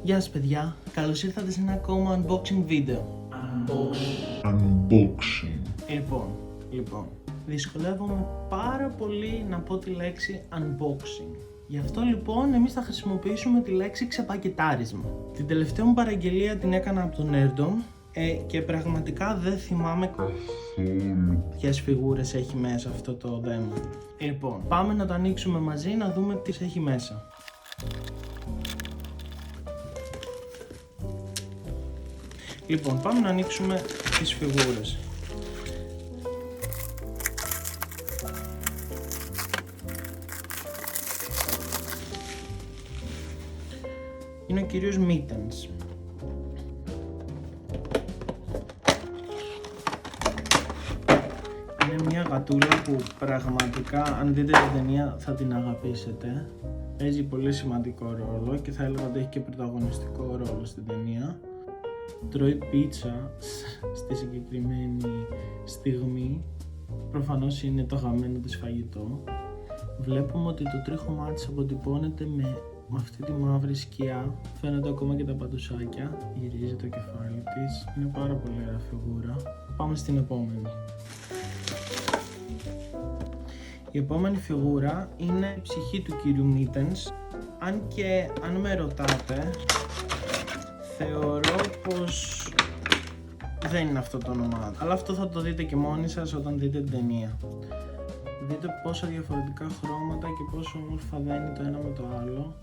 Γεια σας παιδιά, καλώς ήρθατε σε ένα ακόμα unboxing βίντεο. Unboxing. Λοιπόν, δυσκολεύομαι πάρα πολύ να πω τη λέξη unboxing. Γι' αυτό λοιπόν εμείς θα χρησιμοποιήσουμε τη λέξη ξεπακετάρισμα. Την τελευταία μου παραγγελία την έκανα από τον Nerdom και πραγματικά δεν θυμάμαι Καθόλου. ποιες φιγούρες έχει μέσα αυτό το δέμα. Λοιπόν, πάμε να το ανοίξουμε μαζί να δούμε τι έχει μέσα. Λοιπόν, πάμε να ανοίξουμε τις φιγούρες. Είναι ο κύριος Mittens. Είναι μια γατούλα που πραγματικά, αν δείτε την ταινία, θα την αγαπήσετε. Παίζει πολύ σημαντικό ρόλο και θα έλεγα ότι έχει και πρωταγωνιστικό ρόλο στην ταινία. Τρώει πίτσα στη συγκεκριμένη στιγμή. Προφανώς είναι το αγαπημένο της φαγητό. Βλέπουμε ότι το τρίχωμά της αποτυπώνεται με αυτή τη μαύρη σκιά. Φαίνονται ακόμα και τα παντουσάκια. Γυρίζει το κεφάλι της. Είναι πάρα πολύ ωραία φιγούρα. Πάμε στην επόμενη. Η επόμενη φιγούρα είναι η ψυχή του κύριου Mittens. Αν και αν με ρωτάτε, θεωρώ πως δεν είναι αυτό το όνομά του. Αλλά αυτό θα το δείτε και μόνοι σας όταν δείτε την ταινία. Δείτε πόσα διαφορετικά χρώματα και πόσο όμορφα δένει το ένα με το άλλο.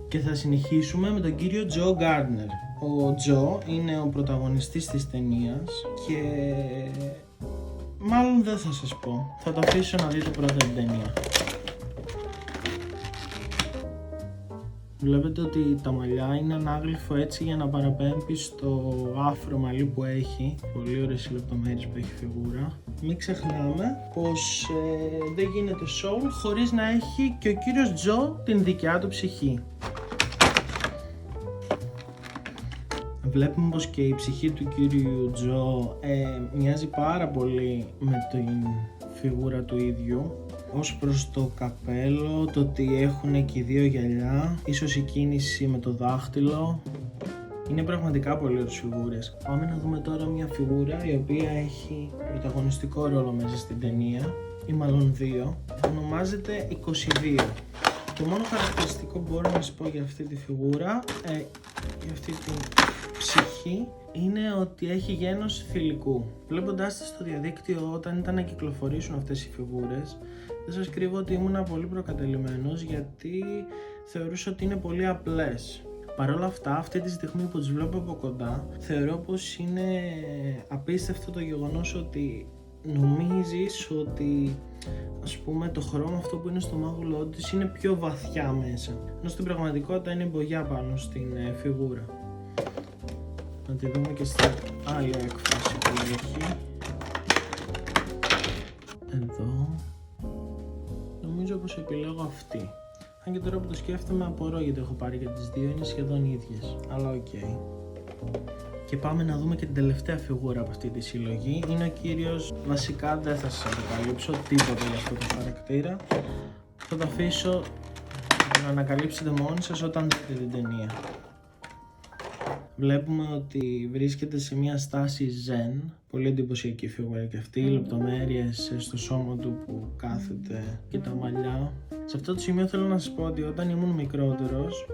Και θα συνεχίσουμε με τον κύριο Joe Gardner. Ο Joe είναι ο πρωταγωνιστής της ταινίας και μάλλον δεν θα σας πω. Θα το αφήσω να δείτε πρώτα την ταινία. Βλέπετε ότι τα μαλλιά είναι ανάγλυφο έτσι για να παραπέμπει στο άφρο μαλλί που έχει. Πολύ ωραίες οι λεπτομέρειες που έχει η φιγούρα. Μην ξεχνάμε πως δεν γίνεται soul χωρίς να έχει και ο κύριος Τζο την δικιά του ψυχή. Βλέπουμε πως και η ψυχή του κύριου Τζο μοιάζει πάρα πολύ με την φιγούρα του ίδιου. Ως προς το καπέλο, το ότι έχουν και οι δύο γυαλιά, ίσως η κίνηση με το δάχτυλο. Είναι πραγματικά πολύ ωραίες φιγούρες. Πάμε να δούμε τώρα μια φιγούρα η οποία έχει πρωταγωνιστικό ρόλο μέσα στην ταινία, ή μάλλον δύο. Ονομάζεται 22. Το μόνο χαρακτηριστικό που μπορώ να σας πω για αυτή τη φιγούρα, για αυτή την ψυχή, είναι ότι έχει γένος θηλυκού. Βλέποντάς τα στο διαδίκτυο όταν ήταν να κυκλοφορήσουν αυτές οι φιγούρες, δεν σας κρύβω ότι ήμουν πολύ προκατελημένος γιατί θεωρούσα ότι είναι πολύ απλές. Παρ' όλα αυτά, αυτή τη στιγμή που τις βλέπω από κοντά, θεωρώ πως είναι απίστευτο το γεγονός ότι νομίζεις ότι, ας πούμε, το χρώμα αυτό που είναι στο μάγουλό της είναι πιο βαθιά μέσα, ενώ στην πραγματικότητα είναι μπογιά πάνω στην φιγούρα. Να τη δούμε και στην άλλη έκφραση που έχει. Εδώ. Νομίζω πως επιλέγω αυτή. Αν και τώρα που το σκέφτομαι απορώ γιατί έχω πάρει και τις δύο, είναι σχεδόν ίδιες. Αλλά οκ. Και πάμε να δούμε και την τελευταία φιγούρα από αυτή τη συλλογή. Είναι ο κύριος, βασικά δεν θα σας αποκαλύψω τίποτα για αυτό το χαρακτήρα. Θα το αφήσω να ανακαλύψετε μόνοι σας όταν δείτε την ταινία. Βλέπουμε ότι βρίσκεται σε μια στάση zen. Πολύ εντυπωσιακή φιγούρα και αυτή. Οι λεπτομέρειες στο σώμα του που κάθεται και τα μαλλιά. Σε αυτό το σημείο θέλω να σας πω ότι όταν ήμουν μικρότερος,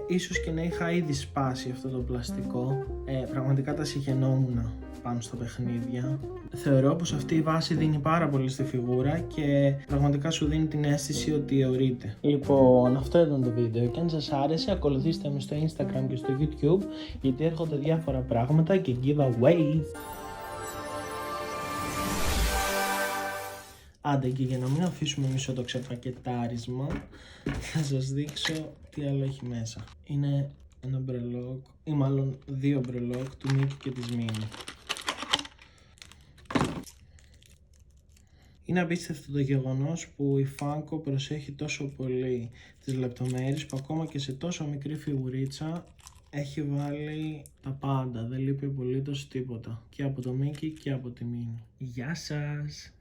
ίσως και να είχα ήδη σπάσει αυτό το πλαστικό. Πραγματικά τα συχαινόμουν πάνω στα παιχνίδια. Θεωρώ πως αυτή η βάση δίνει πάρα πολύ στη φιγούρα και πραγματικά σου δίνει την αίσθηση ότι αιωρείται. Λοιπόν, αυτό ήταν το βίντεο και αν σας άρεσε ακολουθήστε με στο Instagram και στο YouTube γιατί έρχονται διάφορα πράγματα και giveaways. Άντε, και για να μην αφήσουμε μισό το ξεπακετάρισμα, θα σας δείξω τι άλλο έχει μέσα. Είναι ένα μπρελόκ, ή μάλλον δύο μπρελόκ του Mickey και της Minnie. Είναι απίστευτο το γεγονός που η Funko προσέχει τόσο πολύ τις λεπτομέρειες που ακόμα και σε τόσο μικρή φιγουρίτσα έχει βάλει τα πάντα, δεν λείπει απολύτως τίποτα και από το Mickey και από τη Minnie. Γεια σας!